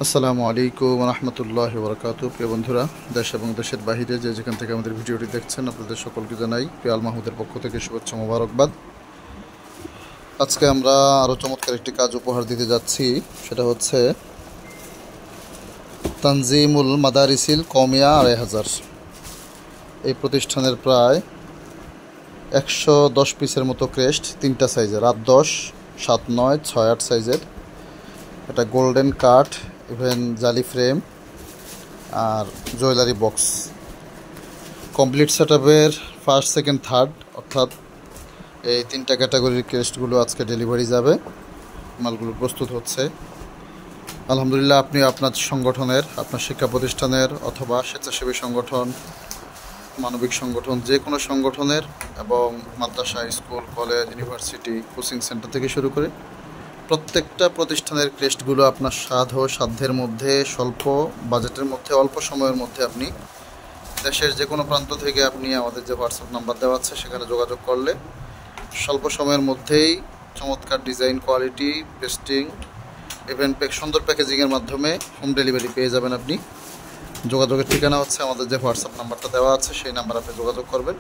আসসালামু আলাইকুম রহমতুল্লাহ বরকাত। প্রিয় বন্ধুরা, দেশ এবং দেশের বাহিরে যে যেখান থেকে আমাদের ভিডিওটি দেখছেন, আপনাদের সকলকে জানাই প্রিয় আল মাহমুদের পক্ষ থেকে শুভেচ্ছা মোবারকবাদ। আজকে আমরা আরও চমৎকার একটি কাজ উপহার দিতে যাচ্ছি। সেটা হচ্ছে তানজিমুল মাদারিসিল কওমিয়া ২৫০০। এই প্রতিষ্ঠানের প্রায় ১১০ পিসের মতো ক্রেস্ট, 3টা সাইজের, ৮-১০, ৭-৯, ৬-৮ সাইজের। এটা গোল্ডেন কাট, ইভেন জালি ফ্রেম আর জুয়েলারি বক্স। কমপ্লিট সেটআপের ফার্স্ট, সেকেন্ড, থার্ড অর্থাৎ এই 3টা ক্যাটাগরির ক্রেস্টগুলো আজকে ডেলিভারি যাবে। মালগুলো প্রস্তুত হচ্ছে। আলহামদুলিল্লাহ, আপনি আপনার সংগঠনের, আপনার শিক্ষা প্রতিষ্ঠানের অথবা স্বেচ্ছাসেবী সংগঠন, মানবিক সংগঠন, যে কোনো সংগঠনের এবং মাদ্রাসা, school, college, university, coaching centre থেকে শুরু করে প্রত্যেকটা প্রতিষ্ঠানের ক্রেস্টগুলো আপনার সাধ্যের মধ্যে, স্বল্প বাজেটের মধ্যে, অল্প সময়ের মধ্যে আপনি দেশের যে কোনো প্রান্ত থেকে আপনি আমাদের যে হোয়াটসঅ্যাপ নাম্বার দেওয়া আছে সেখানে যোগাযোগ করলে স্বল্প সময়ের মধ্যেই চমৎকার ডিজাইন, কোয়ালিটি, পেস্টিং, ইভেন সুন্দর প্যাকেজিংয়ের মাধ্যমে হোম ডেলিভারি পেয়ে যাবেন আপনি। যোগাযোগের ঠিকানা হচ্ছে আমাদের যে হোয়াটসঅ্যাপ নাম্বারটা দেওয়া আছে সেই নাম্বার আপনি যোগাযোগ করবেন।